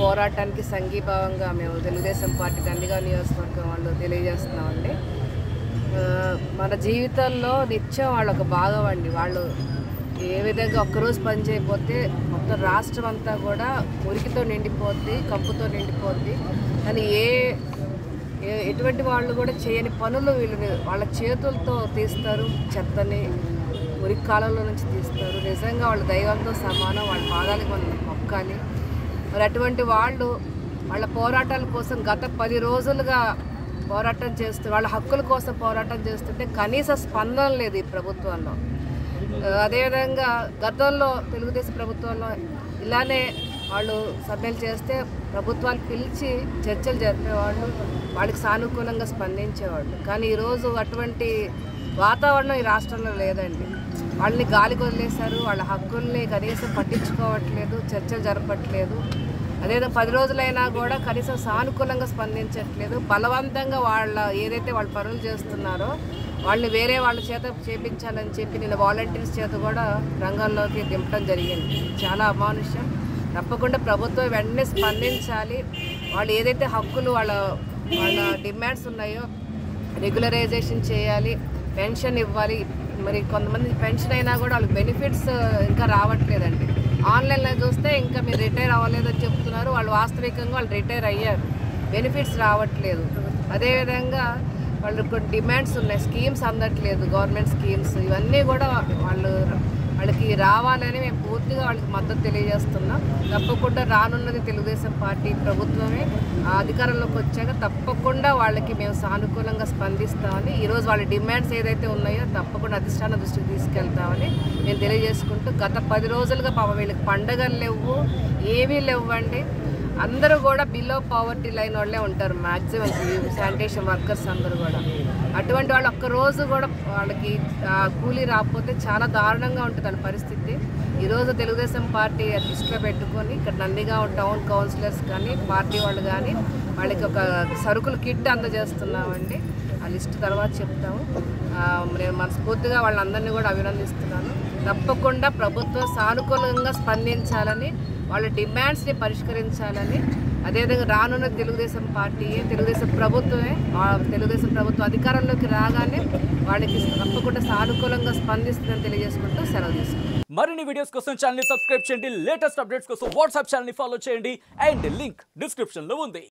పోరాటానికి సంఘీభావంగా మేము తెలుగుదేశం పార్టీ నందిగామ నియోజకవర్గం వాళ్ళు తెలియజేస్తున్నామండి. మన జీవితంలో నిత్యం వాళ్ళు ఒక భాగం అండి. వాళ్ళు ఏ విధంగా ఒక్కరోజు పని చేయకపోతే మొత్తం రాష్ట్రం అంతా కూడా మురికితో నిండిపోద్ది, కంపుతో నిండిపోద్ది. కానీ ఎటువంటి వాళ్ళు కూడా చేయని పనులు వీళ్ళని వాళ్ళ చేతులతో తీస్తారు, చెత్తని మురికి కాలంలో నుంచి తీస్తారు. నిజంగా వాళ్ళ దైవంతో సమానం, వాళ్ళ పాదాలకు మనం మొక్కాలి. మరి అటువంటి వాళ్ళు వాళ్ళ పోరాటాల కోసం గత 10 రోజులుగా పోరాటం చేస్తూ వాళ్ళ హక్కుల కోసం పోరాటం చేస్తుంటే కనీస స్పందన లేదు ఈ ప్రభుత్వంలో. అదేవిధంగా గతంలో తెలుగుదేశం ప్రభుత్వంలో ఇలానే వాళ్ళు సభ్యులు చేస్తే ప్రభుత్వాలు పిలిచి చర్చలు జరిపేవాళ్ళు, వాళ్ళకి సానుకూలంగా స్పందించేవాళ్ళు. కానీ ఈరోజు అటువంటి వాతావరణం ఈ రాష్ట్రంలో లేదండి. వాళ్ళని గాలికి వదిలేశారు, వాళ్ళ హక్కుల్ని కనీసం పట్టించుకోవట్లేదు, చర్చలు జరపట్లేదు. అదేవిధంగా 10 రోజులైనా కూడా కనీసం సానుకూలంగా స్పందించట్లేదు. బలవంతంగా ఏదైతే వాళ్ళు పనులు చేస్తున్నారో వాళ్ళని వేరే వాళ్ళ చేత చేపించాలని చెప్పి నిన్న వాలంటీర్స్ చేత కూడా రంగంలోకి దింపడం జరిగింది. చాలా అమానుష్యం. తప్పకుండా ప్రభుత్వం వెంటనే స్పందించాలి. వాళ్ళు ఏదైతే హక్కులు వాళ్ళ డిమాండ్స్ ఉన్నాయో రెగ్యులరైజేషన్ చేయాలి, పెన్షన్ ఇవ్వాలి. మరి కొంతమంది పెన్షన్ అయినా కూడా వాళ్ళకి బెనిఫిట్స్ ఇంకా రావట్లేదండి. ఆన్లైన్లో చూస్తే ఇంకా మీరు రిటైర్ అవ్వలేదని చెప్తున్నారు. వాళ్ళు వాస్తవికంగా వాళ్ళు రిటైర్ అయ్యారు, బెనిఫిట్స్ రావట్లేదు. అదేవిధంగా వాళ్ళకి డిమాండ్స్ ఉన్నాయి, స్కీమ్స్ అందట్లేదు, గవర్నమెంట్ స్కీమ్స్. ఇవన్నీ కూడా వాళ్ళకి రావాలని మేము పూర్తిగా వాళ్ళకి మద్దతు తెలియజేస్తున్నాం. తప్పకుండా రానున్నది తెలుగుదేశం పార్టీ ప్రభుత్వమే. అధికారంలోకి వచ్చాక తప్పకుండా వాళ్ళకి మేము సానుకూలంగా స్పందిస్తామని, ఈరోజు వాళ్ళ డిమాండ్స్ ఏదైతే ఉన్నాయో తప్పకుండా అధిష్టాన దృష్టికి తీసుకెళ్తామని మేము తెలియజేసుకుంటూ, గత 10 రోజులుగా వీళ్ళకి పండగలు లేవు, ఏమీ లేవండి. అందరూ కూడా బిలో పావర్టీ లైన్ వాళ్ళే ఉంటారు మ్యాక్సిమం, శానిటేషన్ వర్కర్స్ అందరూ కూడా. అటువంటి వాళ్ళు ఒక్కరోజు కూడా వాళ్ళకి కూలీ రాకపోతే చాలా దారుణంగా ఉంటుంది వాళ్ళ పరిస్థితి. ఈరోజు తెలుగుదేశం పార్టీ దృష్టిలో పెట్టుకొని ఇక్కడ నందిగామ టౌన్ కౌన్సిలర్స్ కానీ పార్టీ వాళ్ళు కానీ వాళ్ళకి ఒక సరుకులు కిట్ అందజేస్తున్నామండి. ఆ లిస్ట్ తర్వాత చెప్తాము. నేను మనస్ఫూర్తిగా వాళ్ళందరినీ కూడా అభినందిస్తున్నాను. తప్పకుండా ప్రభుత్వం సానుకూలంగా స్పందించాలని, వాళ్ళ డిమాండ్స్ని పరిష్కరించాలని, అదేవిధంగా రానున్న తెలుగుదేశం పార్టీయే, తెలుగుదేశం ప్రభుత్వం అధికారంలోకి రాగానే వాళ్ళకి తప్పకుండా సానుకూలంగా స్పందిస్తుందని తెలియజేసుకుంటూ సెలవు తీసుకుంటాం. మరిన్ని వీడియోస్ కోసం ఛానల్ ని సబ్స్క్రైబ్ చేయండి, లేటెస్ట్ అప్డేట్స్ కోసం వాట్సాప్ ఛానల్ ని ఫాలో చేయండి, అండ్ లింక్ డిస్క్రిప్షన్ లో ఉంది.